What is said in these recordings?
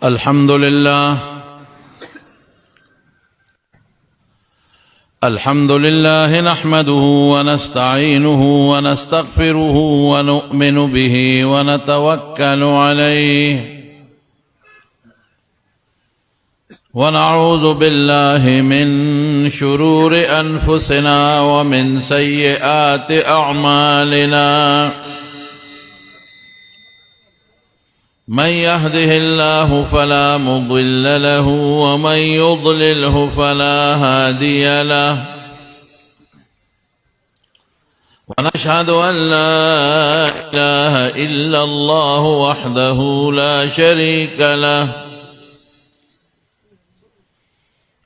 الحمد لله نحمده ونستعينه ونستغفره ونؤمن به ونتوكل عليه ونعوذ بالله من شرور أنفسنا ومن سيئات أعمالنا من يهده الله فلا مضل له ومن يضلله فلا هادي له ونشهد أن لا إله إلا الله وحده لا شريك له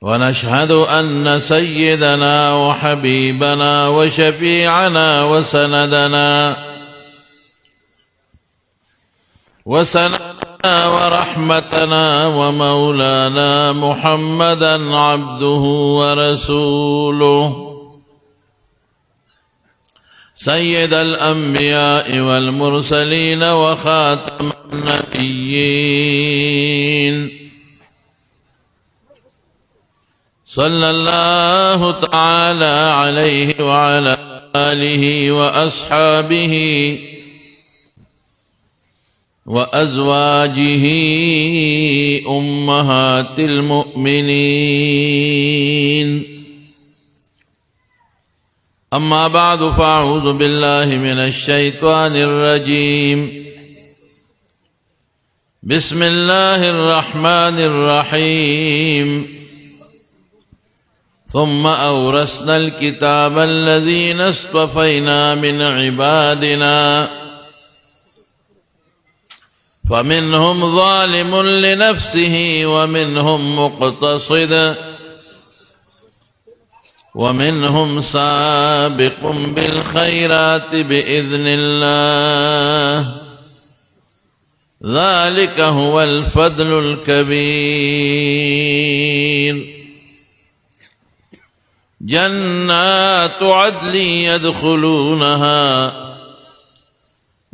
ونشهد أن سيدنا وحبيبنا وشفيعنا وسندنا ورحمتنا ومولانا محمدا عبده ورسوله سيد الأنبياء والمرسلين وخاتم النبيين صلى الله تعالى عليه وعلى آله وأصحابه وأزواجه أمهات المؤمنين أما بعد فأعوذ بالله من الشيطان الرجيم بسم الله الرحمن الرحيم ثم أورثنا الكتاب الذين اصطفينا من عبادنا فمنهم ظالم لنفسه ومنهم مقتصد ومنهم سابق بالخيرات بإذن الله ذلك هو الفضل الكبير جنات عدن يدخلونها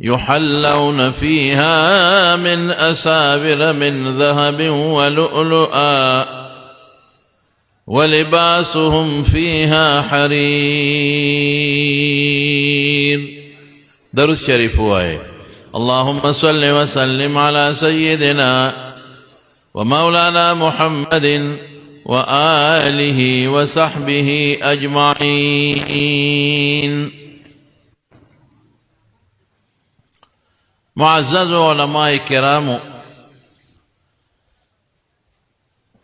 يحلون فيها من أساور من ذهب ولؤلؤا ولباسهم فيها حرير. درس شريف هو اللهم صل وسلم على سيدنا ومولانا محمد وآله وصحبه أجمعين. معزز علماء کرامو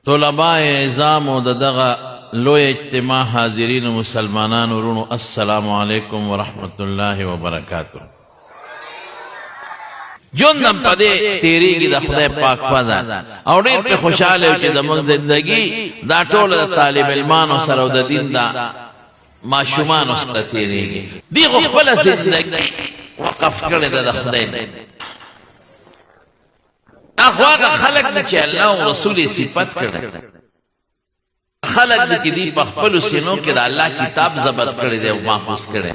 طلباء اعزام دغه لوی اجتماع حاضرین مسلمانان ورونو السلام علیکم ورحمت الله وبرکاتہ. جوندم پدې تیریږي د خدای پاک فضل او ډېر په خوشاله کې د موږ زندگی دا ټول د طالب علمانو سره او د دین دا ماشومان سره تیریږي. دی خپل زندگی وقف کړی د خدای اخواګه خلق د چې الله او رسول صفات کړي خلق د کې دی په خپل سینو کې د الله کتاب ضبط کړی دی او محفوظ کړی.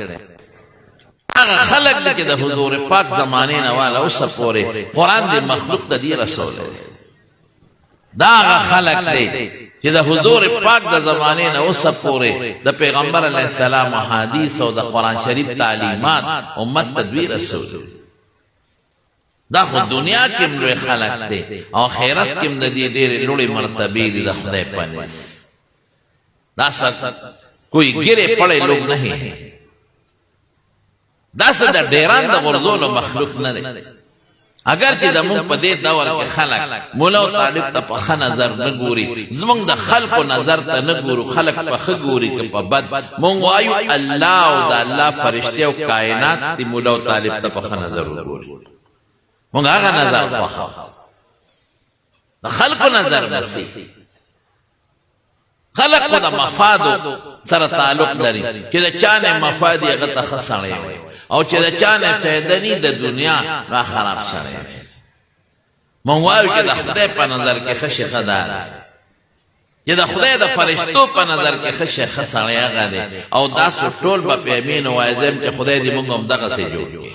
هغه خلق د کې د حضور پاک زمانه نه والا اوس پورې قران دی مخلوق د دی رسول دی. دا هغه خلق دی چې د حضور پاک د زمانه نه اوس پورې د پیغمبر علیه السلام حدیث او د قران شریف تعلیمات امت تدویر رسول دی. دا خو دنیا کې لوی خلق دی او آخرت کې د دې ډېر لوړې مرتبه دي د خدای په نس. دا څه کوئی ګره پړې لوګ نه هي. دا څه د ډیران د غرزولو مخلوق نه دی. اگر چې د مونږ په دې دور کې خلق مولا او طالب ته په ښه نظر نه ګوري زمونږ د خلقو نظر ته نه ګورو خلق په ښه ګوري که په بد مونږ وایو الله او د الله فرشته او کائنات دی مولا او طالب ته په ښه نظر وګوري. مونږ هغه نظر خوښو د خلقو نظر نسی. خلق خو د مفادو سره تعلق لري چې د چا نه مفاد یې هغه ته ښه سړی وي او چې د چا نه فایده نی د دنیا را خراب سړی وي. مونږ وایو چې د خدای په نظر کې ښه شی ښه ده چې د خدای د فرشتو په نظر کې ښه شی ښه سړی هغه دی او دا ټول به په امین وایزم چې خدای دې مونږ هم دغسې جوړ کړي.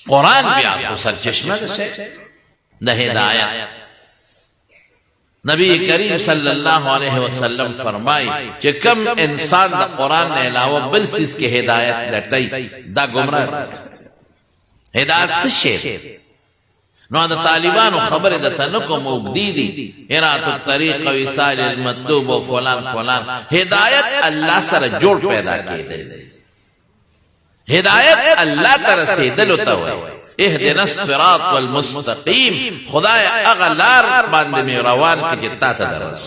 قرآن بیا خو سرچشمه ده د هدایت. نبی کریم صلی اللہ علیہ وسلم فرمائی کہ کم انسان دا قرآن نے علاوہ بل سیز کے ہدایت لٹائی دا گمراہ. ہدایت سے شیر نو دا طالبانو خبر دا تنکو مبدی دی ارات الطریق و وصال المطلوب و فلان فلان. ہدایت اللہ سر جوڑ پیدا کی دے. ہدایت اللہ ترسی دلو تاوئی اهدنا الصراط والمستقیم. خدای اغلار باندې می روان کی جتا ته درس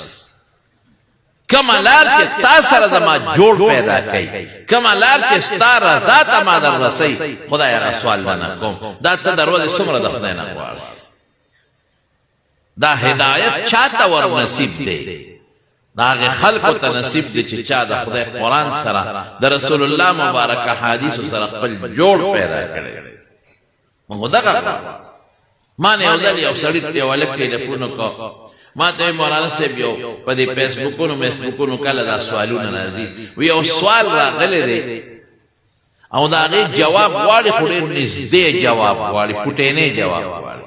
کمالار کې تا سره زما جوړ پیدا کړي کمالار کې ستاره ذات ما در رسي. خدای هغه سوال نه کوم دا ته دروازه څومره د خدای نه غواړي. دا هدایت چاته ور نصیب دی دا هغه خلقو ته نصیب دی چې چا د خدای قرآن سره د رسول الله مبارک حدیث سره خپل جوړ پیدا کړي. منگو دقا ما نے اوزل یو سڑی یو الگ ٹیلیفونو کو ما ته مولانا صاحب یو په دې فیسبوکونو کله دا سوالونه راځي وی یو سوال راغلی دی او دا غي جواب غواړي خو ډېر نږدې جواب غواړي پټینې جواب غواړي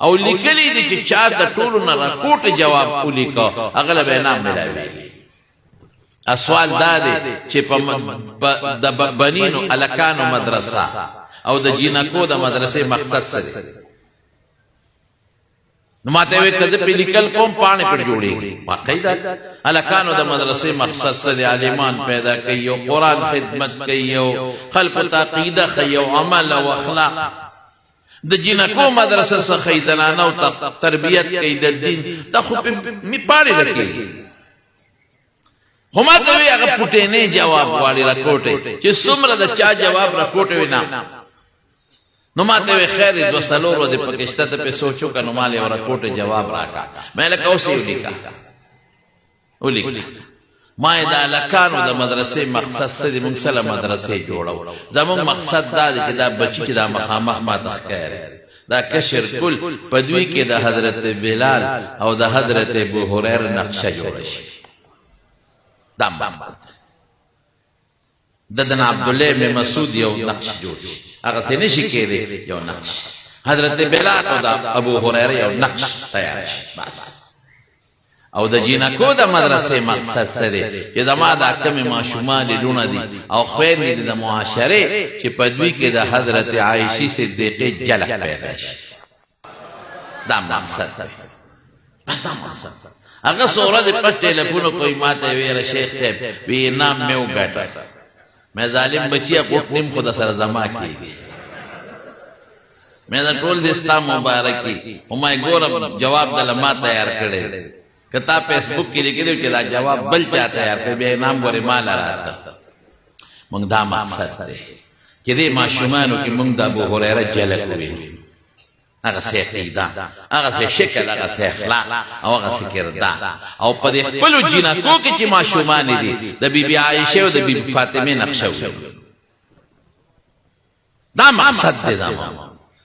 او لیکلي دي چې چا د ټولو نه راکوټ جواب ولیکو هغه به انعام ملایوي. سوال دا دی چې په د بنینو الکانو مدرسه او د جینکو د مدرسې مقصد څه دی؟ نو ماته وی کده په لیکل کوم پانه پر جوړي واقعي دا الکانو د مدرسې مقصد څه دی؟ عالمان پیدا کوي او قرآن خدمت کوي او خلق تعقیده کوي او عمل او اخلاق. د جینکو مدرسې څخه خیدنانه او تربیت کوي د دین د خو می پاره لکې هما ته وی هغه پټینې جواب والی راکوټه چې څومره د چا جواب راکوټه وینا نو ماته وی خیر دو سلورو د پاکستان ته په سوچو کنو مالې ور کوټه جواب راکا مې له کوسي ولیکا ما دا لکانو د مدرسې مقصد سره موږ سره مدرسې جوړو زموږ مقصد دا دی چې دا بچی چې دا مخامخ ما تخکر دا کشر کل پدوی کې د حضرت بلال او د حضرت ابو هريره نقشه جوړ شي. دا مقصد ددن عبد الله بن مسعود یو نقش جوړ شي هغه څه نشي کېږي یو نقش حضرت بلال او د ابو هريره یو نقش تیار شي بس. او د جینکو د مدرسې مقصد سره چې زما دا کم ماشومان لونه دي او خیر دي د معاشره چې په دوی کې د حضرت عائشہ صدیقه جلق پیدا شي. دا مقصد دا مقصد هغه سوره د پټ ټلیفون کوئی ماته ویره شیخ صاحب وی نام مې وګټه میں ظالم بچیا کوټ نیم خدا سره زما کیږي میں دا ټول دستا مبارک کی همای ګورم جواب د لما تیار کړي کتا فیسبوک کې لیکلو چې دا جواب بل چا تیار کړي به نام ورې مال راته. موږ دا مقصد دی چې دې ماشومانو کې موږ د ابو هريره جلک وینو هغه څه عقیده هغه څه شکل هغه څه اخلاق او هغه څه کردار او په دې خپل جینکو کې چې ماشومان دي د بیبي عائشہ او د بیبي فاطمه نقشه وي. دا مقصد دی دا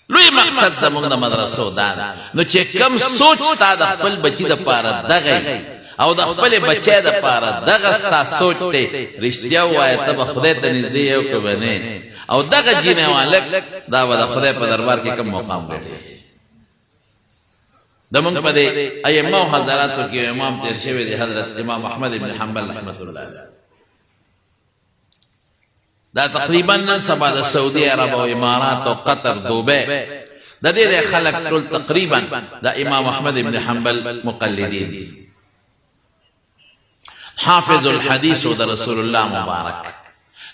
لوی مقصد د موږ د مدرسو دا نو چې کم سوچ تا د خپل بچی د پاره دغه او د خپل بچی د پاره دغه ستا سوچ ته رښتیا وایي ته خدای ته نږدې یو کوبنه او دغه جینه والک دا د خدای په دربار کې کوم مقام لري. د موږ په دې ائمه او حضراتو کې امام تیر شوی دی حضرت امام احمد بن حنبل رحمت الله علیه. دا تقریبا نن سبا د سعودي عرب او امارات او قطر دوبه د دې خلک ټول تقریبا د امام احمد بن حنبل مقلدین حافظ الحديث د رسول الله مبارک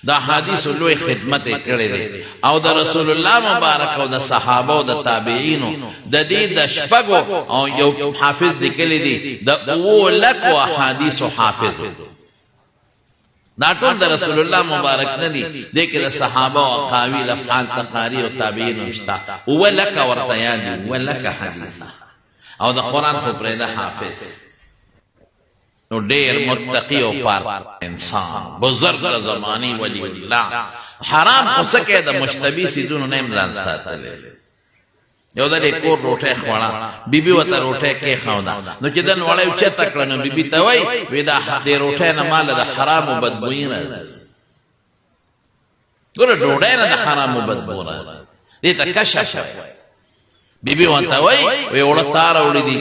دا حدیث لوی خدمت کړي دي او د رسول الله مبارک او د صحابه او د تابعینو د دې د شپږو او یو حافظ لیکلي دي د اولک او حدیث حافظ دا ټول د رسول الله مبارک نه دي دغه د صحابه او قاوی افعال تقاری او تابعین مشتا اولک ورته یاد اولک حدیث او د قران خو پرې د حافظ نو ډیر متقی او پار انسان بزرگ زمانی ولی الله حرام خو سکه د مشتبی سيزونو نه امزان ساتل یو د کور روټه خوړه بیبي وته روټه کې خاوندا نو چې دن وړای چې تکړه نو بیبي ته وای وې دا دې روټه نه مال د حرام او بدبوئی نه ګور ډوډۍ نه د حرام او بدبو نه دې ته کشف وایي. بیبي ورته وایي وی اوړه تا راوړي دي،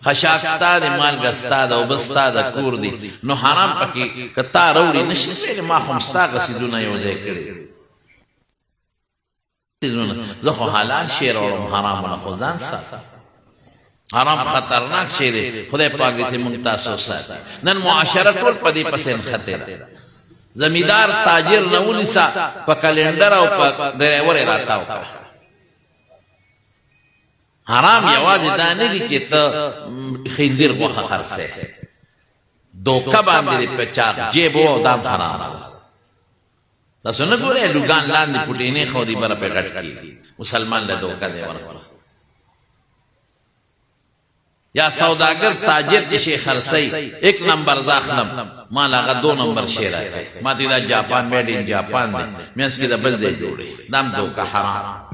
خشاک ستا دی، مالګه ستا ده، اوبه ستا ده، کور دی، نو حرام پکې که تا راوړي نشي ویلې ما خو هم ستا قصیدونه یو ځای کړي. زه خو حلال شی راوړم، حرامونه خو ځان ساته. حرام خطرناک شی دی، خدای پاک دې موږ تاسو ساتي. نن معاشره ټول په دې پسې نښتې ده. زمیندار تاجر نه ونیسه، په کلنډر او په ډرایور یې راتاو کړه. حرام یوازې دا نه دي چې ته خنزیر غوښه خرڅې، دوکه باندې په چا جیب او دام حرام ده. تاسو نه ګورئ لوګان لاندې پوټینې خودي بره په غټ کړي، مسلمان له دوکه دی ورکړه. یا سوداگر تاجر چې شي خرڅي، ایک نمبر زاخلم مال هغه 2 نمبر شی راکړي، ما ته دا جاپان میډ ان جاپان دی، مینس کې دا بل دی جوړي، دام دوکه حرام.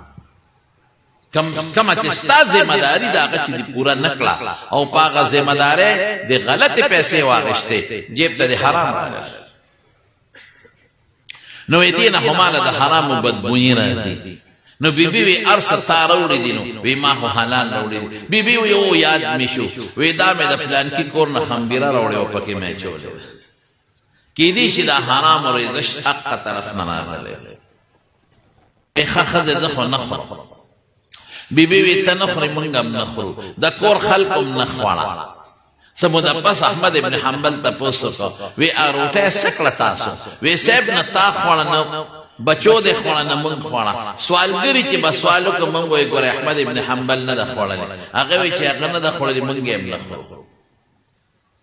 کم چې ستا ذمہ داری دا هغه چې دی پورا نکړه او پاغه ذمہ داری د غلط پیسې واغشته، جیب ته حرام راغله. نو دې نه هماله د حرام بدبوئی راځي. نو بیبي وی ارس تا راوړي دي، نو وی ما خو حلال راوړي دي. بیبي وی او یاد می شو، وی دا مې د پلان کې کور نه خمبيره راوړي او پکې مې چولې کې دي چې دا حرام او رزق حق طرف نه راغله. اخه خزه ځخه نه خو بیبي وی تنخري مونږ هم نخرو، د کور خلقم نخواړه. سمودا پس احمد ابن حنبل تاسو کو وی اروټه سکړه تاسو وی سیب نه تا خوړه نه بچو دې خوړه نه مونږ خوړه. سوالګری چې بس سوالو کوم مونږ وی ګوره احمد ابن حنبل نه خوړل، هغه وی چې هغه نه خوړل مونږ هم نه خورو.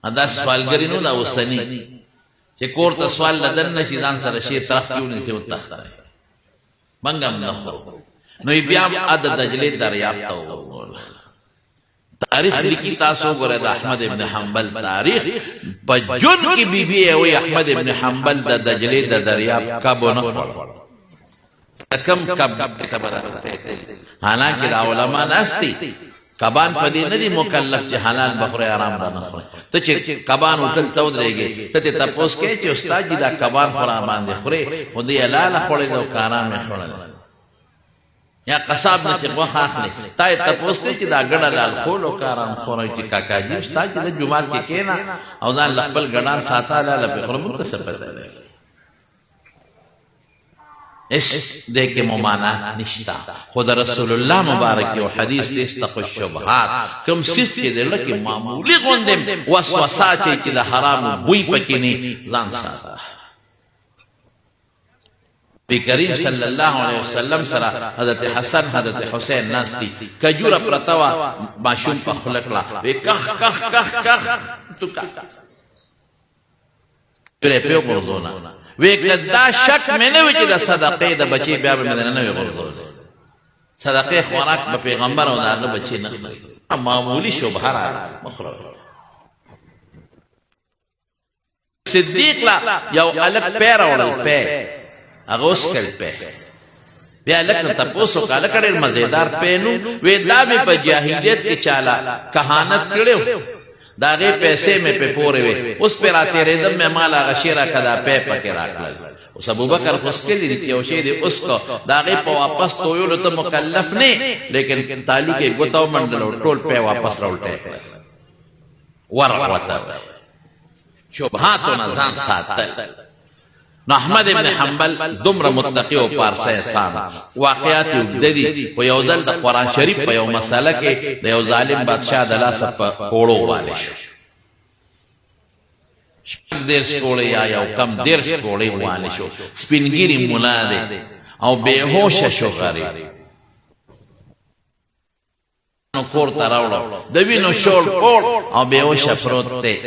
ادا سوالګری نو دا وسنی چې کور ته سوال لدن نشي ځان سره شي طرف کیونه شي وتخره مونږ هم نه خورو. نو بیا د دجله دریاب ته وګورل. تاریخ لیکي تاسو ګوره د احمد ابن حنبل تاریخ په جون کې بیبي او احمد ابن حنبل د دجله د دریاب کبو نه خور کم کب خبره. حالانکه د علماء ناستی کبان په دې نه دي مکلف چې حلال بخوره آرام نه خوري. ته چې کبان وټل تو درېږي ته تاسو کې چې استاد دا کبان خورا باندې خوري خو دې حلال خوري او کارام نه خوري. یا قصاب نه چې غوښه اخلي تا ته پوښتنه چې دا ګډه لال خولو کاران خوري چې کاکاجي استاد چې د جمعات کې کینا او ځان خپل ګډان ساته لاله په خرمو څه پته لري. اس دې کې ممانعت نشتا. خود رسول الله مبارک یو حدیث استق الشبهات کوم سیس کې د لکه معمولی غوندم وسوسه چې د حرام بوی پکې نه ځان ساته. بی کریم صلی اللہ علیہ وسلم سره حضرت حسن حضرت حسین ناستی کجورا پرتوا معشوم پا خلقلا وی کخ کخ کخ کخ تو کخ جوره پیو گردونا وی دا شک میں نوی چی دا صدقی دا بچی بیا بمدن نوی گردونا صدقی خوراک با پیغمبر و دا بچی نخری معمولی شبه را مخرور. صدیق لا یو الگ پیر اوڑل پیر اغوس کل پہ بیا لکن تپوسو کا لکڑ مزیدار پینو وی دا میں پا جاہلیت کے چالا کہانت کڑیو دا غی پیسے میں پہ پورے وی اس پر آتے ریدم میں مالا غشیرہ کدا پہ پکے راکل. اس ابو بکر خوش کے لی دیتی اوشید اس کو دا غی پا واپس تویولو تو مکلف نے لیکن تالو کے گتاو مندلو ٹول پہ واپس رولتے ورغوتا شبہاتو نظام ساتل. نو احمد ابن حنبل دمر متقی و پارسه احسان واقعات یبددی و یو ځل د قرآن شریف په یو مسله کې د یو ظالم بادشاہ د لاسه په کوړو والي شو. دیرش کوړی یا یو کم دیرش کوړی والي شو. سپینګیری مولا دی او بېهوشه شو غریب. نو کور ته راوړو د وینو شول کور او بېهوشه پروت دی.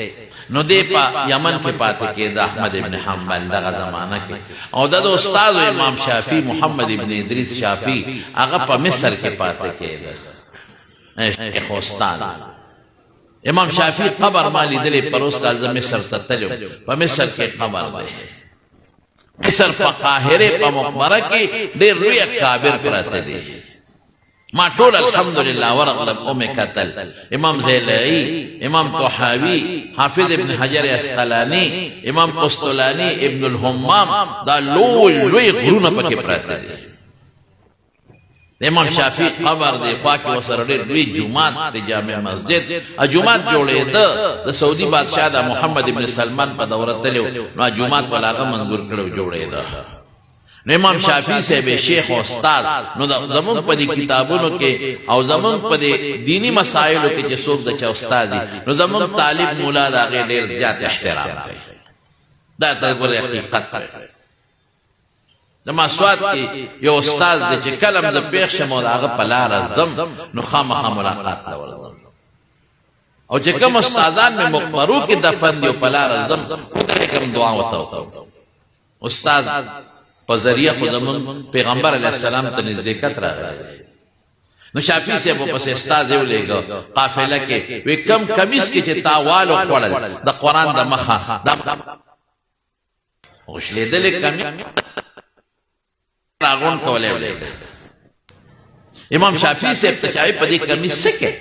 نو دی پا یمن کې پاتې کې د احمد ابن حنبل دغه زمانہ کې او د استاد امام شافعی محمد ابن ادریس شافعی هغه په مصر کې پاتې کې شیخ استاد امام شافعی قبر مالی دلې پروس کال مصر ته تلو په مصر کې قبر دی. مصر په قاهره په مقبره کې ډېر لوی اکابر پراته دي. ما ټول الحمدلله ورغلب ام قتل امام زیلعی امام طحاوی حافظ ابن حجر اسقلانی امام قسطلانی ابن الحمام دا لوی لوی غرونه پکې پراته دي. امام شافعی قبر دی خوا کې وسره ډېر لوی جومات دی جامع مسجد جومات جوړېده د سعودي بادشاه د محمد ابن سلمان په دوره تلو نو جومات ولا هغه منظور کړو جوړېده نو امام شافعی صاحب شیخ او استاد نو زمون په دې کتابونو کې او زمون په دې دینی مسایلو کې چې څوک د چا استاد دي نو زمون طالب مولا دا ډېر زیات احترام کوي دا ته حقیقت د مسوات کې یو استاد دی چې کلم د پیښ شمو دا هغه په لار زم نو خامخا ملاقات لور او چې کوم استادان مې مقبرو کې دفن دی په لار زم کوم دعا وته استاد په ذریعہ خدامن پیغمبر علیہ السلام ته نزدېکت راغی نو شافعی صاحب په استاد یو لګو قافله کې وی کم کمیس کې چې تاوال وړل د قران د مخه د وشلیدل کمی راغون کولای ولې امام شافعی صاحب ته چای په دې کمیس څه کې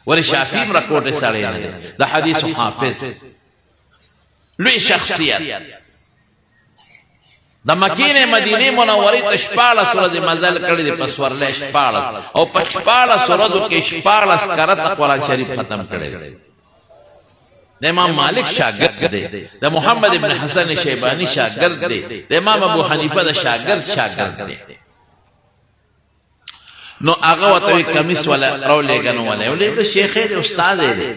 ور شافعی رکوټه سړی نه د حدیث حافظ لوی شخصیت د مکینه مدینه منوره ته شپاله سورۃ مزل کړي د پسورله شپاله او په شپاله سورۃ کې شپاله سکرت قرآن شریف ختم کړي د امام مالک شاگرد دی د محمد ابن حسن شیبانی شاگرد دی د امام ابو حنیفه د شاگرد دی نو هغه وته کمیس ولا راولېګنو ولا یو شیخ دی استاد دی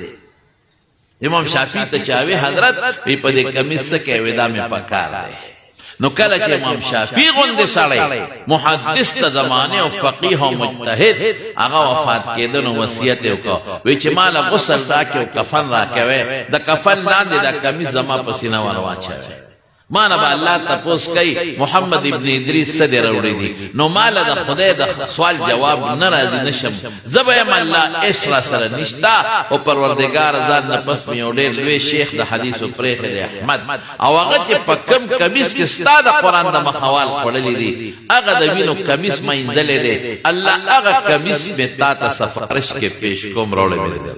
امام شافعی ته چاوي حضرت په دې کمیس کې ودا مې پکار دی نو کله چې امام شافعی غوندې سړی محدث ته زمانه او فقيه او مجتهد هغه وفات کېده نو وصیت وکړ وی چې مال غسل راکې او کفن راکوي د کفن لاندې د کمیس زما په سینه ور واچوي ما نه به الله تپوس کوي محمد ابن ادریس څه دی راوړی دي نو مال د خدای د سوال جواب نه راځي نشم زبیم الله اسرا سره نشتا او پروردگار ځان نه پس مې ډېر لوی شیخ د حدیثو پرېخ دی احمد او هغه چې په کم کمیس کې ستا د قرآن د مخوال خوړلې دي هغه د وینو کمیس مینځلې دی الله هغه کمیس مې تا ته سفارش کې پیش کوم راوړی دی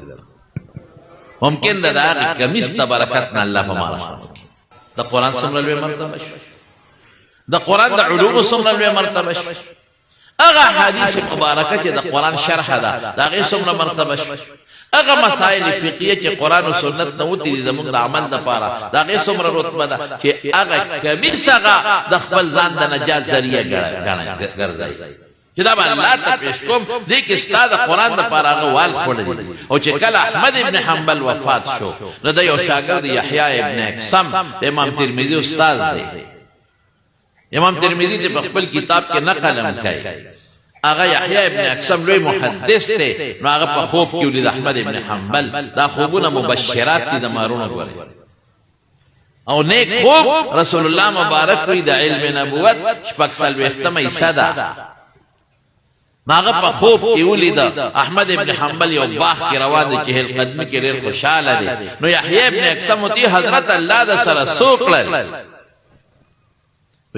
ممکن ده د هغه کمیس ته برکت نه الله په ما د قرآن څومره لوی مرتبه شو د قرآن د علومو څومره لوی مرتبه شو هغه حدیث مبارکه چې د قرآن شرح ده د هغې څومره مرتبه شو هغه مسائل فقهیه چې قرآن او سنت نه وتي دي زموږ د عمل دپاره د هغې څومره رتبه ده چې هغه کمیس هغه د خپل ځان د نجات ذریعه ګرځوي چې دا به الله ته پیش کوم دې کې ستا د قرآن دپاره هغه وال خوړلی او چې کله احمد ابن حنبل وفات شو نو د یو شاګرد یحیی ابن اقسم د امام ترمذي استاد دی امام ترمذي ته په خپل کتاب کې نقل هم کوي هغه یحیی ابن اقسم لوی محدث دی نو هغه په خوب کې ولید احمد ابن حنبل دا خوبونه مبشرات دي د مارونو ګوري او نیک خوب رسول الله مبارک وی د علم نبوت شپږ څلوېښتمه حصه ده هغه په خوب کې ولید احمد ابن حنبل یو باغ کې روان دي چې هل قدمه کې ډېر خوشاله دي نو یحیی ابن اقسم ته حضرت الله د سره سوکړل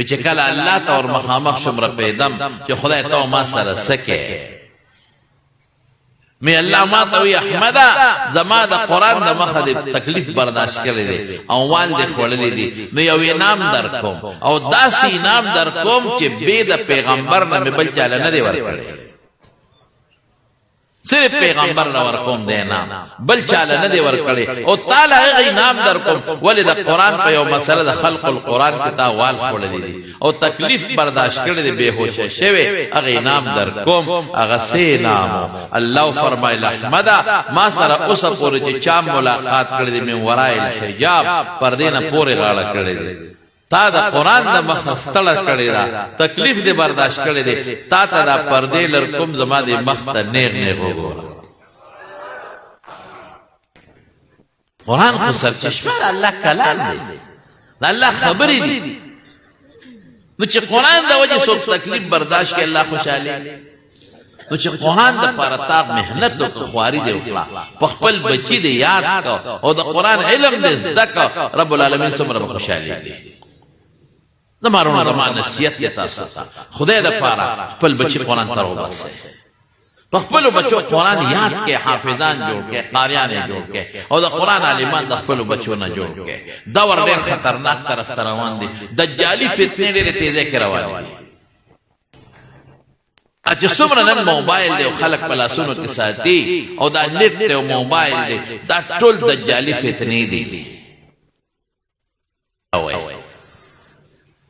چې کله الله ته ور مخامخ شم رپیدم چې خدای ته ما سره سکه می الله ما ته وی احمد زما د قران د مخه د تکلیف برداشت کړی دی او وال دې خړلې دي نو یو انعام در کوم او داسې انعام در کوم چې به د پیغمبر نه بل چاله نه دی ورکړي صرف پیغمبر نه ورکوم دی انعام بل چاله نه دی ورکړي او تعالی هغه انعام در کوم ولې د قران په یو مسله د خلق القران کې تا وال خړلې دي او تکلیف برداشت کړی دی بهوشه شوی هغه انعام در کوم هغه سه نام الله فرمایله احمد ما سره اوس پورې چې چا ملاقات کړی دی من ورای الحجاب پردې نه پورې غاړه کړی دی تا دا قرآن دا مخستړه کړی دا تکلیف دې برداشت کړی دی تا ته دا پردې لرکوم زما دې مخ ته نیغ نیغ وګوره قرآن خو سرچشمه د الله کلام دی د الله خبرې دي نو چې قرآن د وجې څوک تکلیف برداشت کړي الله خوشحالي نو چې قرآن د پاره تا محنت وکړه خواري دې وکړه په خپل بچي دې یاد کړه او د قرآن علم دې زده کړه رب العالمین څومره خوشحالي دی زمارونو زما نصیحت دی تاسو ته خدای د پاره خپل بچی قرآن ته وباسئ په خپلو بچو قرآن یاد کې حافظان جوړ کې قاریان جوړ کې او د قرآن عالمان د خپلو بچو نه جوړ کې دور ډېر خطرناک طرف ته روان دي دجالي فتنې ډېرې تیزې کې روانې دي چې څومره نن موبایل دی او خلک په لاسونو کې ساتي او دا نت دی او موبایل دی دا ټول دجالي فتنې دي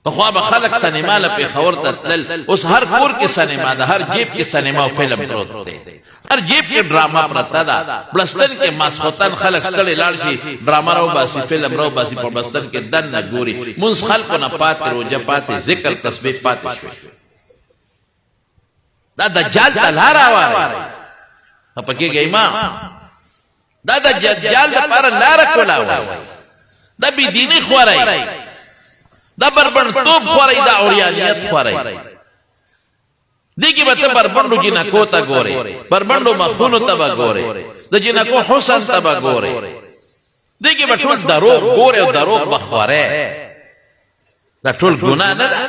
پخوا به خلک سینما له پېښور ته تلل اوس هر کور کې سینما ده هر جیب کې سینما او فلم پروت دی هر جیب کې ډراما پرته ده بلستن کې ماسخوتن خلک ستړي لاړ شي ډراما راو باسي فلم راو باسي په بلستن کې دننه ګوري مونځ خلکو نه پاتې روژه پاتې ذکر تسبیح پاتې شوی دا دجال ته لار هواره پکېږي امام دا د دجال دپاره لاره ټولاوه دا بېدیني خوری دا بربنډتوب خوری دا عریانیت خوری دې کې به ته بربنډو جنکو ته ګورې بربنډو مخونو ته به ګورې د جنکو حسن ته به ګورې دې کې به ټول دروغ ګورې او دروغ به خورې دا ټول ګناه نه ده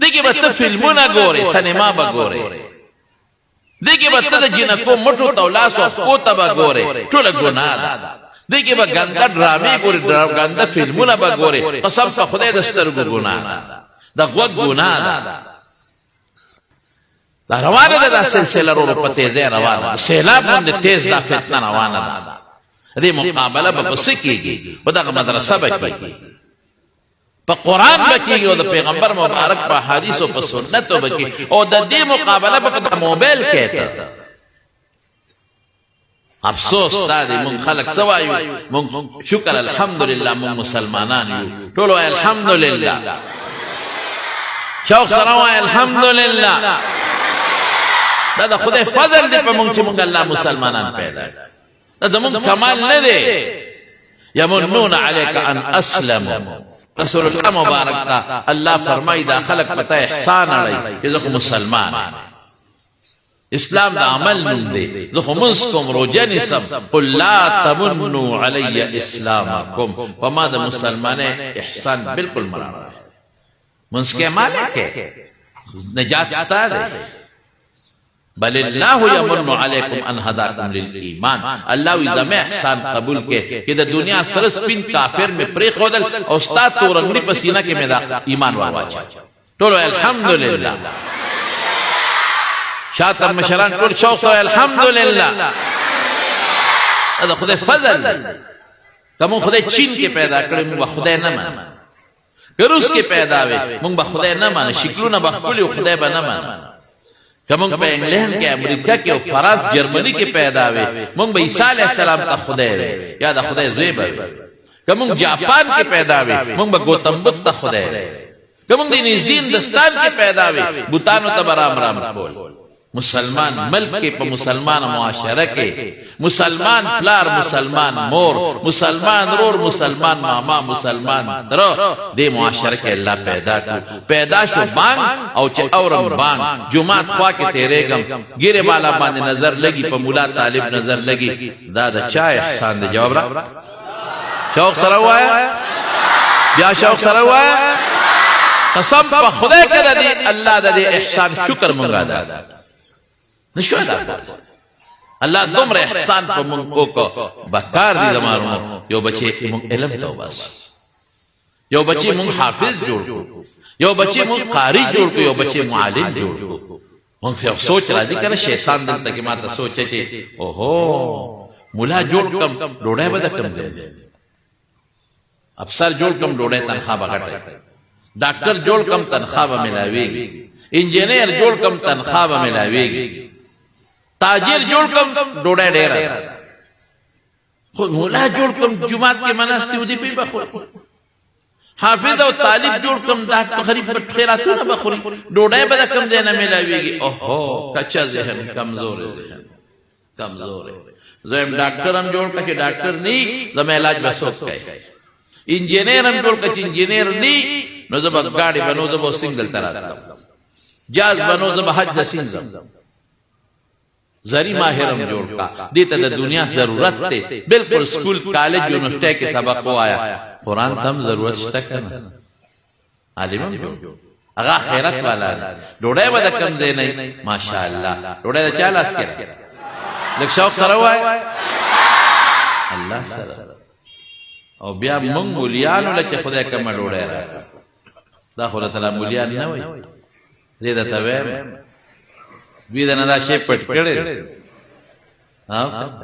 دې کې به ته فلمونه ګورې سینما به ګورې دې کې به ته د جنکو مټو ته او لاسو افکو ته به ګورې ټوله ګناه ده دې کې به ګنده ډرامې ګورې ګنده فلمونه به ګورې قسم په خدای د سترګو ګناه ده د غوږ ګناه ده دا روانه ده دا سلسله رو په تیزه روانه ده سیلاب باندې تیز دا فتنه روانه ده دې مقابله به څه کېږي په دغه مدرسه به کېږي په قرآن به کېږي او د پیغمبر مبارک په حدیث او په سنتو به کېږي او د دې مقابله به په موبایل کې ته افسوس دا دی مونږ خلک څه وایو مونږ شکر الحمدلله مونږ مسلمانان یو ټول وایي الحمدلله شوق سره وایي الحمدلله دا د خدای فضل دی په مونږ چې مونږ الله مسلمانان پیدا دا زمونږ کمال نه دی یمنون علیک ان اسلموا رسول الله مبارک تا الله فرمایي دا خلق پتا احسان اړي چې زه مسلمان اسلام دا عمل نوم دی زه منځ کوم روژه نیسم قل لا تمنوا علی اسلامکم فما د مسلمانې احسان بالکل مراد منځ کې مالک نجات ستا دی بل الله یمن علیکم ان هداکم للایمان الله وی زما احسان قبول کې چې د دنیا سره سپین کافر می پرې خودل او ستا تورنګړي پسینه کې مې دا ایمان واچ ټول الحمدلله شاطر مشران ټول شوق سره الحمدلله دا خدای فضل کوم خدای چین کې پیدا کړی موږ خدای نه مان روس کې پیدا وي موږ به خدای نه مان شکلونه بخپل خدای به نه مان کوم په انګلند کې امریکا کې او فرانس جرمني کې پیدا وي موږ به عیسی علیه السلام ته خدای وي یا د خدای زوی به کوم جاپان کې پیدا وي موږ به گوتم بدھ ته خدای وي کوم د نږدې هندستان کې پیدا وي بوتانو ته برام رام کول مسلمان ملک کې په مسلمان معاشره کې مسلمان پلار مسلمان مور مسلمان رور مسلمان ماما مسلمان در دې معاشره کې الله پیدا شو بانګ او چې اورم بانګ جمعات خوا کې تیرېګم ګیره بالا باندې نظر لګي په مولا طالب نظر لګي دا د چا احسان دی جواب را شوق سره وای بیا شوق سره وای قسم په خدای کې د الله د احسان شکر مونږه ده نشو ادا الله دومره احسان په مونږ وکړو بکار دي زمانو یو بچي مونږ علم ته وباس یو بچي مونږ حافظ جوړ کړو یو بچي مونږ قاری جوړ کړو یو بچي معلم جوړ کړو مونږ یو سوچ راځي کنه شیطان دلته کې ماته سوچي چې اوهو مولا جوړ کم ډوډۍ به کم دی افسر جوړ کم ډوډۍ تنخواه به غټه ډاکټر جوړ کم تنخواه به ملاويږي انجینیر جوړ کم تنخواه به ملاويږي تاجر جوړ کم ډوډۍ ډېره خو مولا جوړ کم جمعات کې مناستی ودی په بخوري حافظ او طالب جوړ کم دا غریب په خیراتونه بخوري ډوډۍ به کم ځای نه ملاويږي اوهو کچا ذهن کمزور زم ډاکټر هم جوړ کړي ډاکټر نه زم علاج بسوک کوي انجینیر هم جوړ کړي انجینیر نه نو زب گاڑی بنو زب سنگل تراتم جاز بنو زب حج سنزم زری ماہرم جوڑ کا دیتا دا دنیا ضرورت تے بالکل سکول کالج یونیورسٹی کے سبق ہو آیا قرآن تم ضرورت شتا کرنا عالمم جوڑ اگا خیرت والا ڈوڑے با دا کم دے نہیں ماشاءاللہ ڈوڑے دا چالا سکر لک شوق سر ہوا ہے اللہ سر او بیا منگ مولیانو لچے خدا کم ڈوڑے رہا دا خدا تعالی مولیان نہ وای زه درته وایم دوی دنه دا شی پټ کړی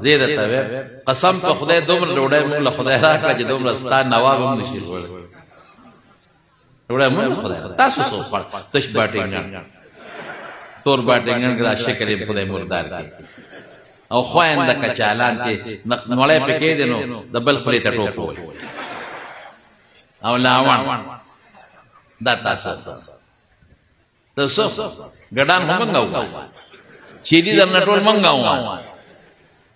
زه درته وایم قسم په خدای دومره ډوډۍ موږ له خدای راکړه چې دومره ستا نواب هم نشي خوړلی ډوډۍ موږ خدای تاسو څو خوړ تش باټینګن تور باټینګن کې دا شکل یې خدای مردار کړي او خوینده کچالان چې نوړی پکې دی نو د بل خولې ته ټوپ ووایي او لاوان دا تاسو تاسو ګډان هم منګاو چیدی درنه ټول منګاو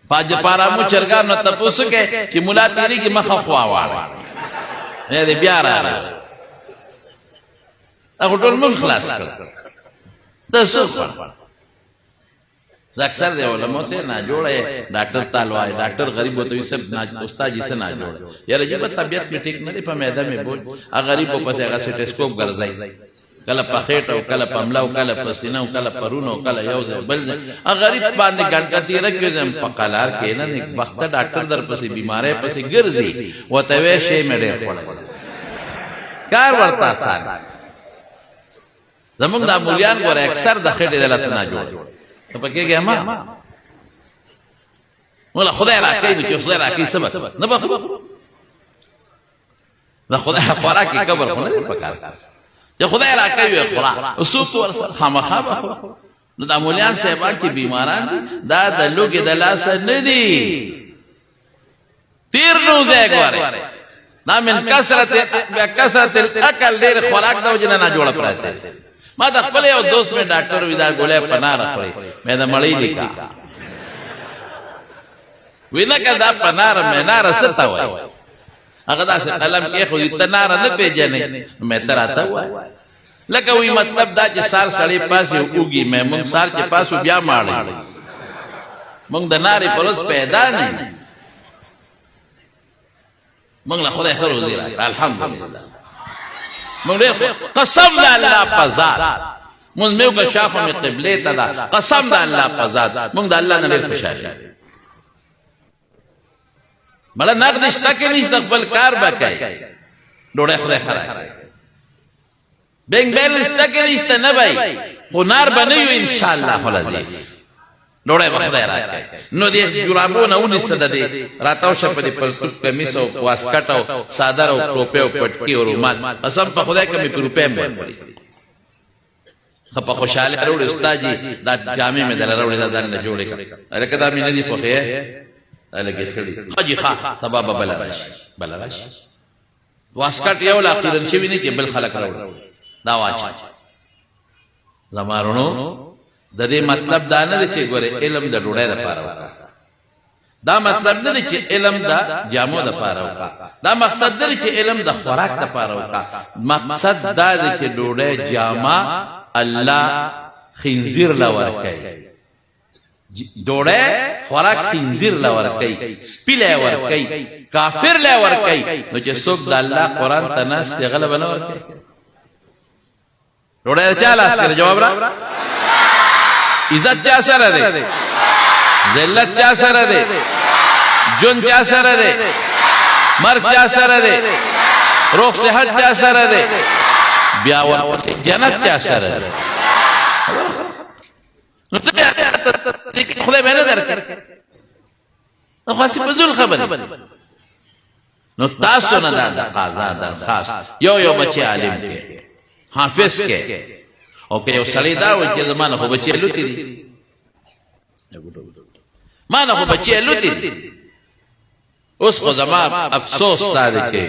پاج پارا مو چرګان نو تاسو کې چې مولا تیری کې مخه خوا واړه دې بیا را هغه ټول مون خلاص کړ تاسو اکثر دے علماء تے نہ جوڑے ڈاکٹر تالوائے ڈاکٹر غریب ہوتے سب استاد جی سے نہ جوڑے یار جب طبیعت میں ٹھیک نہ دی په میدان میں بوج غریب کو پسے هغه سټیسکوپ ګرځای کله په خېټه او کله په ملا او کله په سینه او کله پرونه او کله یو ځای بل ځای غریب باندې ګڼکا تیر کې زم په قلار کې نه نیک وخت ډاکټر در پسې بیمارې پسې ګرځي وته وې شی مړې پړل کار ورتا سان زمونږ د مولیان ګور اکثر د خېټه دلته نه جوړ ته پکې کې ما ولا خدای راکې چې خدای راکې سبب نه به دا خدای خوراکي قبر خو نه پکار چې خدای راکې وي خوراک اوسو ور خامخا نو د مولیان صاحب چې بیماران دا د لوګي د لاس نه دي تیر نو ځای ګوره دا من کثرت الاکل ډېر خوراک دا وجنه نه جوړ پراته ما د خپل یو دوست مې ډاکټر ویدا ګولې پناه راخړې مې دا مړی لیکا وینا کدا پناه مې نه رستا وای هغه دا قلم کې خو دې تنار نه پیژنې مې تراته وای لکه وی مطلب دا چې سار سړی پاسه وګي مې مونږ سار چې پاسو بیا ماړې مونږ د ناري پرس پیدا نه مونږ له خدای خیر وزیر الحمدلله مونږ قسم د الله پزاد مونږ میو کا شافه می قبله ته دا قسم د الله پزاد مونږ د الله نه ډیر خوشاله مله نقد شته کې نشته خپل کار وکای ډوړې خدای خرای بینګ بیلنس شته کې نشته نه وای هنر بنئو ان شاء الله العزیز ډوړې خدای راکای نو دې جرابونه ونی صد دې راتاو شپ دې پر کمیس او واسکټ او صادر او ټوپه او پټکی او رومال قسم په خدای کې په روپې مې پړي خپ خوشاله وروړي استاد جی دا جامع مې دل وروړي دا نه جوړې کړ الکه دا مې نه دي په خې الګې خړي خجي ښا سبب بل راشي واسکټ یو لا اخیرن شي ویني کې بل خلک راوړي دا واچ زمارونو د دې مطلب دا نه چې ګوره علم د ډوډۍ لپاره وکړه دا مطلب نه چې علم د جامو لپاره وکړه دا مقصد دی چې علم د خوراک لپاره وکړه مقصد دا دی چې ډوډۍ جامه الله خنزیر لور کوي ډوډۍ خوراک خنزیر لور کوي سپی لور کوي کافر لور کوي نو چې څوک د الله قران ته ناس غلب نه ور کوي ډوډۍ چاله سره جواب را عزت چا سره ده ذلت چا سره ده جون چا سره ده مرګ چا سره ده روح صحت چا سره ده بیا ورته جنت چا سره ده نو ته خدای به نه درکړي نو خاصه بذل خبره نو تاسو نه دا قضا ده خاص یو بچی عالم کې حافظ کې او که یو سړی دا وایي چې زمانه خو بچی لوتی دي ما نه خو بچی لوتی دي اوس خو زما افسوس دا دی چې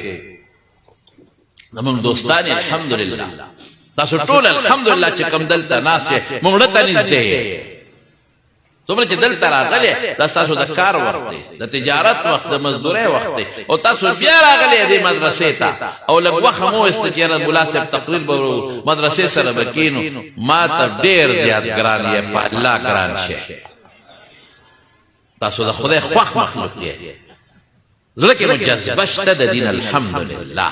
زمونږ دوستان الحمدلله تاسو ټول الحمدلله چې کم دلته ناس چې مونږ ته نږدې څومره چې دلته راغلي دا تاسو د کار وخت دی د تجارت وخت د مزدورۍ وخت دی او تاسو بیا راغلي دې مدرسې ته او لږ وخت مو استجاره مناسب تقریر به مدرسې سره بکینو ما ته ډېر زیات ګران یې په الله ګران شي تاسو د خدای خوښ مخلوق یې زړه کې مو جذبه شته د دین الحمدلله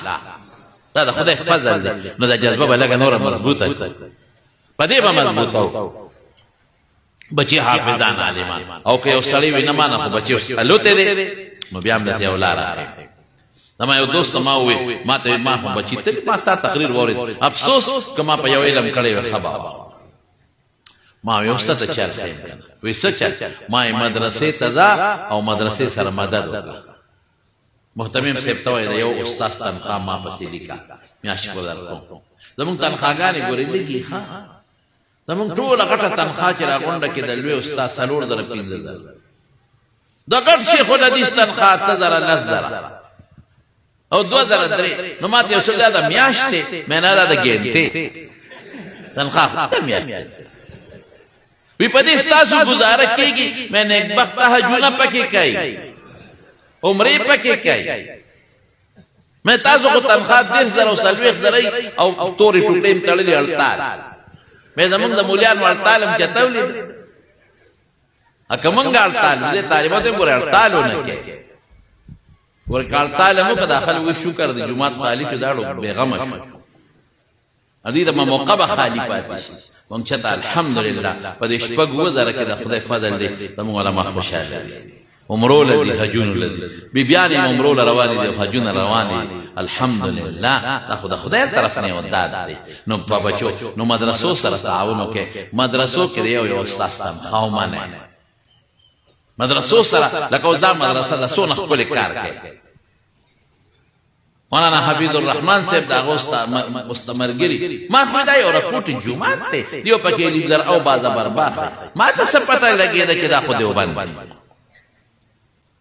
دا د خدای فضل دی نو دا جذبه به لږه نوره مضبوطه په دې به مضبوطه بچی حافظان عالمان او که یو سړی وینه مانه خو بچی الوته دي نو بیا هم ته ولاره زما یو دوست ما وې ما ته ما خو بچی ته ما ستا تقریر وورید افسوس کما په یو علم کړي خبر ما وی استاد چل خیم کنه وی څه چل ما مدرسې ته ځه او مدرسې سره مدد وکړه محتمم صاحب ته وایي یو استاد تنخواه ما پسې لیکه میاشت به درکوم زمونږ تنخواګانې ګورې لږې ښه زمونږ ټوله غټه تنخواه چې راغونډه کېده لوی استاد 4,000 د غټ شیخ الحدیث تنخواه 8,000 او 2,003 نو ما ته یو څه دا میاشت دی مې نه دا د ګینټې تنخواه د میاشت وی په دې ستاسو گزاره کېږي مې نیکبخته حجونه پکې کوي عمرې پکې کوي مې تاسو خو تنخواه 10,040 او تورې ټوټې مې تړلې 48 مې زمونږ د مولیانو 48 هم چتولې اکه مونږ 48 دې طالبات هم ګورې 48 نه کوي ورکه 48 مو که داخل وي شکر د جمعات خالی کې داړو بیغمه شو ادي د موقع به خالی پاتې شي مونږ چې الحمدلله په دې شپږ وزره کې د خدای فضل دی د مونږ علما خوشاله دي عمرو لدی حجون لدی بیبیان عمرو روان دي حجون روان دي الحمدلله دا خدای طرف نه وداد دي نو په بچو نو مدرسو سره تعاون وکي مدرسو کې یو استاد تم خاومنه مدرسو سره لکه دا مدرسه د سونه خپل کار کوي مولانا حفیظ الرحمن صاحب دا مستمرګری ما خو دا یو رپورټ جمعات ته دیو پکې لیدر او بازا برباخه ما ته څه پته لګی دا چې دا خو دیو باندې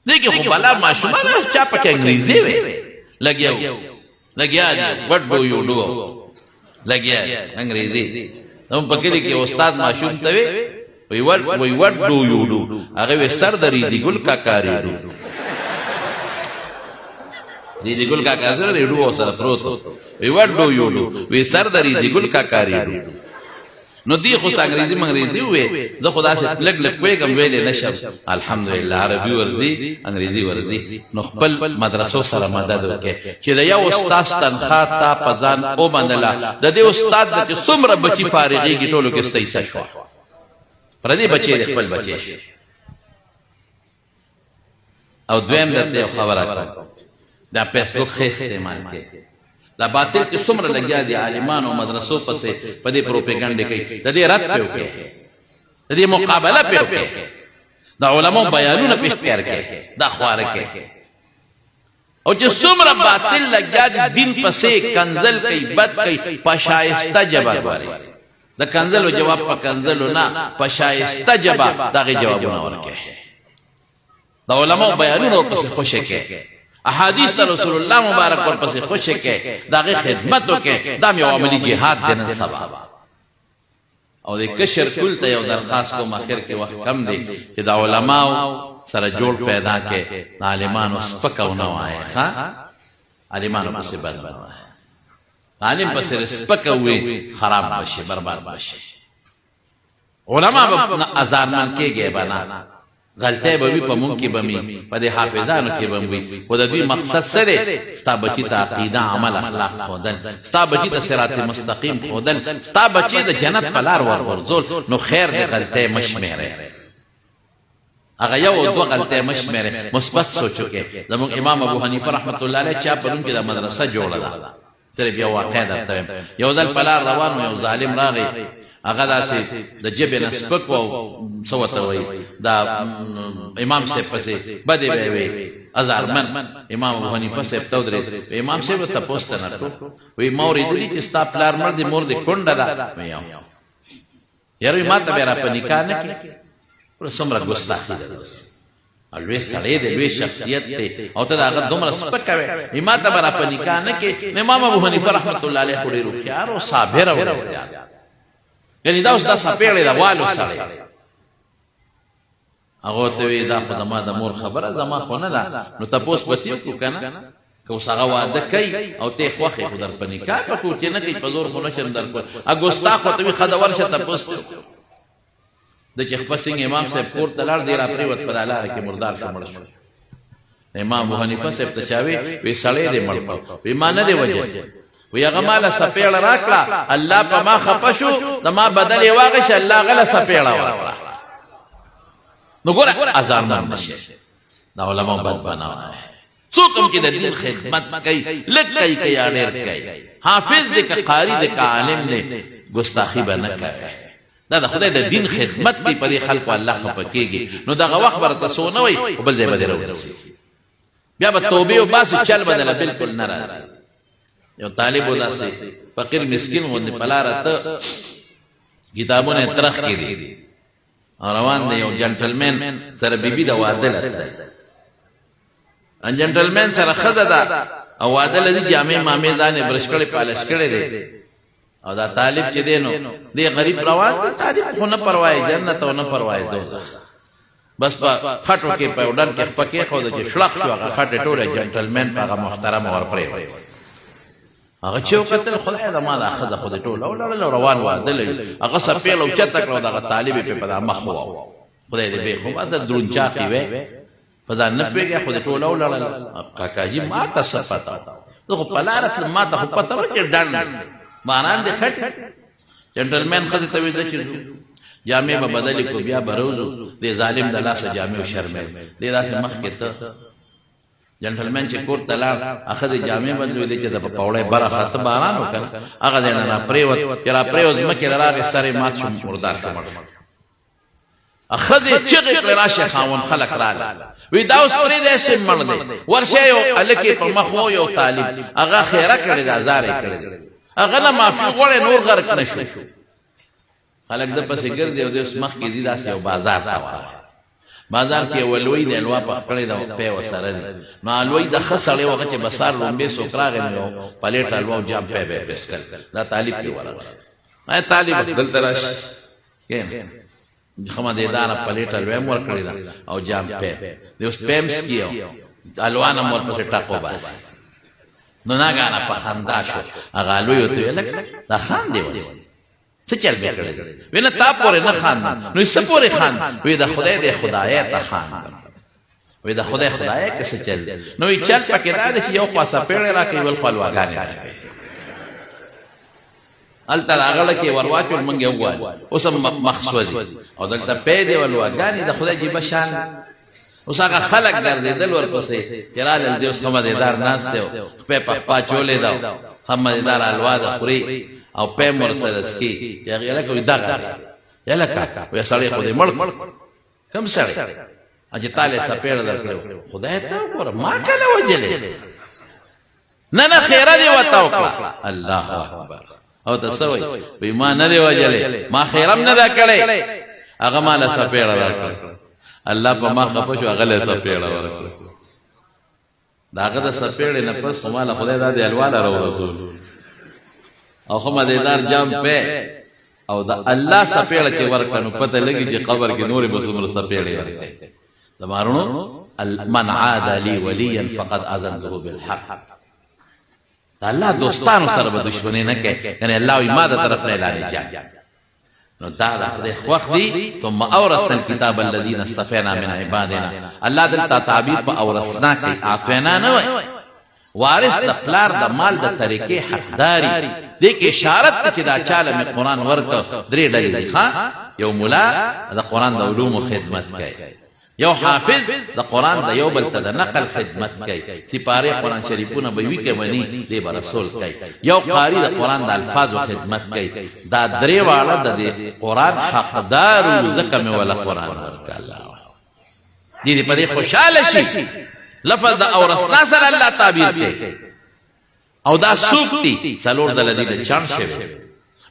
دیکھو خو بلا معشومان چا پکې انګریزي وي لګیا دی وټ ډو یو ډو لګیا انګریزي هم پکې کې استاد معشوم ته وی وټ ډو یو ډو هغه سر درې دی ګل کا کاری ډو دی ګل کا کاری ډو سره پروت وی وټ ډو یو ډو وی سر درې دی ګل کا کاری ډو نو دی خو انګریزي منګریزي وې زه خدا سے لګ لګ پیغام ویلې نشم الحمدلله عربي وردی انګریزي وردی نو خپل مدرسو سره مدد وکړي چې دا یو استاد تنخواه تا پزان او منله د دې استاد د څومره بچي فارغيږي ټولو کې استایسه شو پر دې بچي خپل بچي او دویم درته خبره کوم دا فیسبوک ښه استعمال کړي دا باطل کې څومره لګیا دي عالمان او مدرسو پسې په دې پروپاګاندا کوي د دې رد پیو کوي د دې مقابله پیو کوي دا علماء بیانونه پیش کوي دا خواره کوي او چې څومره باطل لګیا دي دین پسې کنزل کوي بد کوي پشایسته جواب وایي د کنزل جواب په کنزل نه پشایسته جواب دا غي جوابونه ورکوي دا علماء بیانونه پسې خوشی کوي احادیث رسول الله مبارک پر پسې خوشی کې داغه خدمت وکې دا یو عملی جهاد دنه سبب او د کشر کول ته یو درخواست کوم اخر کې وخت کم دی چې دا علماء سره جوړ پیدا کې عالمانو سپکونه وایي ښا عالمانو پسې بد نه وایي عالم پسې سپکوي خراب بشي برباد بشي علماء په ازارمن کېږي بنا غلطه به په مونږ کې بمي په دې حافظانو کې بموي خو د دې مقصد سره ستا بچی ته عقیده عمل اخلاق خودل ستا بچی ته صراط مستقیم خودل ستا بچی د جنت په لار ورغورځول نو خیر دې غلطه مشمره هغه یو دوه غلطه مشمره مثبت سوچو کې زموږ امام ابو حنیفه رحمت الله علیه چا پرون کې د مدرسه جوړه ده سره بیا واقع ده یو ځل په لار روان یو ظالم راغی هغه داسې د جبه نسبک او سوته وي دا امام صاحب پسې بده وي ازارمن امام ابو حنیفه صاحب ته درې امام صاحب ته پوښتنه نه وي مورې دې چې ستا پلار مړ دي مور دې کونډه ده مې یاره ما ته بیره په نکاح نه کې پر سمره ګستاخی ده الوی سړی دې لوی شخصیت ته او ته هغه دومره سپک کوي ما ته بیره په نکاح نه کې امام ابو حنیفه رحمت الله علیه ډېر هوښیار او صابر او یعنی دا اوس دا سپېړې دا والو سره هغه ته وی دا خو ما د مور خبره زما خو نه ده نو تاسو پتی کو کنه کو څنګه واده کوي او ته خوخه خو در په نکاح کو چې نه کوي په زور خو نه چم در کو اګوستا خو ته خدا ورشه تاسو د چې خپل څنګه امام صاحب کور تلار دی را پریوت په لار کې مردار شمړ شو امام ابو حنیفه صاحب ته چاوي وی سړی دې مړ وی مان نه دی وجه وی هغه مال سپېړه راکړه الله په ما خپشو د ما بدل واغش الله غله سپېړه ورکړه نو ګوره ازار نه نشي دا علماء بد بناوه څوک هم چې د دین خدمت کوي لږ کوي یا ډېر کوي حافظ دې که قاری دې که عالم دې ګستاخی به نه کوي دا د خدای د دین خدمت کوي په دې خلکو الله خفه کېږي نو دغه وخت به ورته څه نه وایي او بل ځای به دې راورسېږي بیا به توبې وباسي چل به دله بلکل نه راځي یو طالب و داسې فقیر مسکین غوندې په لاره ته کتابونه یې ترخ کې دي او روان دی یو جنټلمین سره بیبي د واده لته جنټلمین سره ښځه ده او واده لدي جامې مامې ځانې برش کړې پالش کړې دی او دا طالب چې دی نو دی غریب روان دی طالب خو نه پروای جنت او نه پروای دوزخ بس په خټو کې پاوډر کې پکې خو د شړخ شو هغه خټه ټوله جنټلمین هغه محترم ور پرې هغه چې وکتل خدای زما د اخذ خو د ټوله او روان واده لې هغه سپېل او چته کړو دغه طالب په پدا مخ وو خدای دې به خو اته درونچا کی وې پدا نه پیګه خو د ټوله او کاکا جی ما ته پتا ته په لارت ما ته پتا و چې ډنډ باران دې خټ جنټلمین خدای ته وې چې جامع به بدل کو بیا بروزو دې ظالم د لاسه جامع او شرمې دې داسې مخ کې ته جنټلمین چې کور ته لاړ اخذ جامع بدلوي چې د پاوړې بره خط باران وکړ هغه دې نه پریوت چې را پریوت مکه لراغه سره مات شو مردار شو اخذ چې کړه راشه خاون خلق رااله وی دا اوس پرې دې سم مړ دی ورشه یو الکی په مخو یو طالب هغه خیره کړی دا زارې کړی هغه نه معافي غوړې نور غرق نشو خلک د پسې ګرځي او د اسمخ کې دي داسې یو بازار تا بازار کې ولوي د الوا په خپل د په وسره دي نو الوي د خسړې وخت چې بسار لومبه سوکراغ نو پلیټ الوا جام په به پسکل دا طالب کې ورغله اي طالب دلته راش کین خمه دې دار پلیټ الوا مور کړی دا او جام په د اوس پمس کیو الوا نه مور په ټاکو باس نو ناګانا په خندا شو هغه الوي ته لک دا خان دی ولی څه چل به کړی وینه تا پورې نه خان نو څه پورې خان وې د خدای د خدای ته خان وې د خدای خدای کې څه چل نو یې چل پکې دا چې یو خاصه پیړې راکې ول خپلواګانې الته هغه کې ورواچو منګ یو وای اوس مخسودي او دلته پیدې ولواګانې د خدای جی بشان اوس هغه خلق ګرځیدل ورپسې چرال دې اوس خمدار ناس ته په پاچولې دا خمدار الوا د خوري او پم ورسره سکی یغه کوي دغه یلکا وې سړی خو دې مړ کوم سړی اجه تعالی سپېړ درکړو خدای ته ور ما کله وجلې نه خیره دی وتا وکړه الله اکبر او تسوي وې ما نه دی وجلې ما خیرم نه دا کړې هغه مال سپېړ درکړ الله په ما خپشو هغه له سپېړ ورکړ داغه د سپېړ نه پس مال خدای دا دی الواله رسول او خمدیدار جام په او دا الله سپېړه چې ورکنو پته لګي چې قبر کې نور به څومره سپېړې ورکړي زمارونو من عاد لي وليا فقد اذنته بالحق الله دوستانو سره به دښمنی نه کوي یعنی الله یې ماده طرف نه اعلان جان نو دا خدای خوښ دي ثم اورثنا الكتاب الذين اصطفينا من عبادنا الله دلته تعبیر په اورثنا کې اعطینا نه وای وارث د پلار د مال د طریقې حقداري دې کې اشاره چې دا چاله می قران ورک درې ډلې دي ښا یو مولا د قران د علوم خدمت کوي یو حافظ د قران د یو بل ته د نقل خدمت کوي سپاره قران شریفونه به وی کې ونی دی رسول کوي یو قاری د قران د الفاظو خدمت کوي دا درې واړه د قران حقدار زکه می ولا قران ورک الله دې په دې خوشاله شي لفظ د اورثنا سره الله تعبیر کوي او دا سوکتی سلور د لذي چان شوی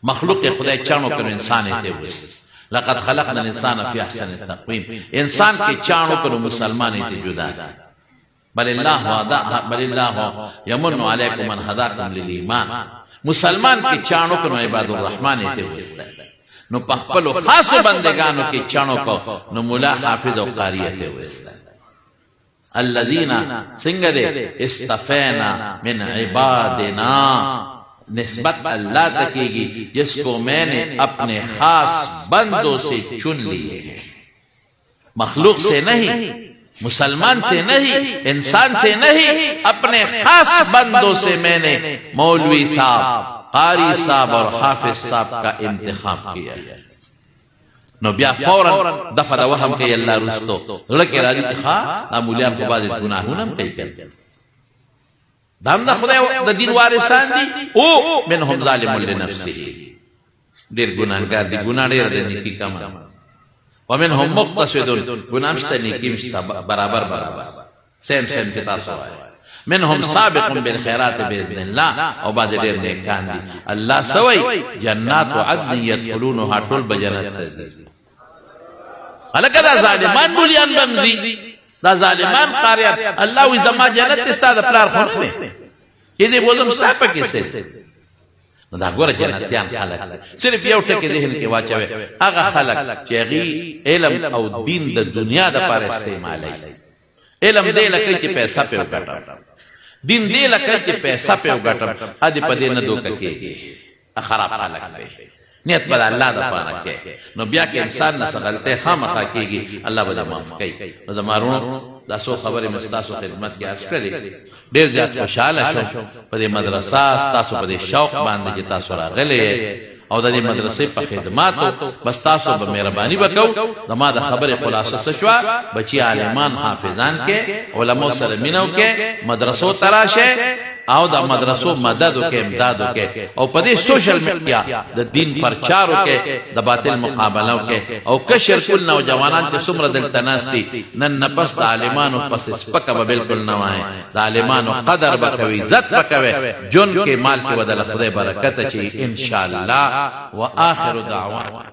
مخلوق خدای چانو کړ انسان ته وست لقد خلقنا الانسان في احسن التقويم انسان کې چانو کړ مسلمان ته جدا بل الله يمن عليكم من هداكم للايمان مسلمان کې چانو کړ عباد الرحمن ته وست نو په خپل خاص بندگانو کې چانو کو نو مولا حافظ او قاری ته وست الذين سنگدے استفینا من عبادنا نسبت اللہ تکے گی جس کو میں نے اپنے خاص بندوں سے چن لیے ہیں مخلوق سے نہیں مسلمان سے نہیں انسان سے نہیں اپنے خاص بندوں سے میں نے مولوی صاحب قاری صاحب اور حافظ صاحب کا انتخاب کیا ہے نو بیا فورا دفع دا وهم کوي الله رستو لکه راځي ته ښا مولیان په بعض ګناهونه هم کوي دام دا خدای د دین وارثان دي او منهم ظالم لنفسه ډېر ګناهګار دي، ګناه ډېر د نیکي کم. ومنهم مقتصد، ګناه شته نیکي شته، برابر برابر سیم سیم کې تاسو وایي. منهم سابق بالخيرات باذن الله، او بعد ډېر نیکان دي. الله سوي جنات عدن يدخلونها، ټول بجنت دي. هلکه دا ظالمان بولیان بمزي، دا ظالمان قاریان. الله وی زما جنت استا د پلار خو نه دی، دې بولم ستا پکې څه. نو دا ګوره جنتیان خلک صرف یو ټکی ذهن کې واچوي، هغه خلک چې هغې علم او دین د دنیا دپاره استعمالوي. علم دی لکه چې پیسه پې وګټم، دین دی لکه چې پیسه پې وګټم، ادې په دې نه دوکه کېږي. خراب خلک دی، نیت به د الله دپاره کوي، نو بیا که انسان نه څه غلطۍ خامخا کېږي، الله به دې معاف کوي. نو زما وروڼو دا څو خبرې مې ستاسو خدمت کې عرض کړې، ډېر زیات خوشحاله شوم په دې مدرسه ستاسو په دې شوق باندې چې تاسو راغلې او د دې مدرسې په خدماتو. بس تاسو به مهرباني وکړو. زما د خبرې خلاصه څه شوه؟ بچي عالمان حافظان کې، علماء سره مینه وکړئ، مدرسو ته راشئ او د مدرسو مدد وکړئ، امداد وکړئ، او په دې سوشل میډیا د دین پرچار وکړئ، د باطل مقابله وکړئ. او کشر کل نوجوانان چې څومره دلته ناست دي، نن نه پس د عالمانو پس سپکه به بالکل نه وایئ، د عالمانو قدر به کوئ، عزت به کوئ، جون کې مال کې به د خدای برکت اچي انشاءالله. وآخر دعوانا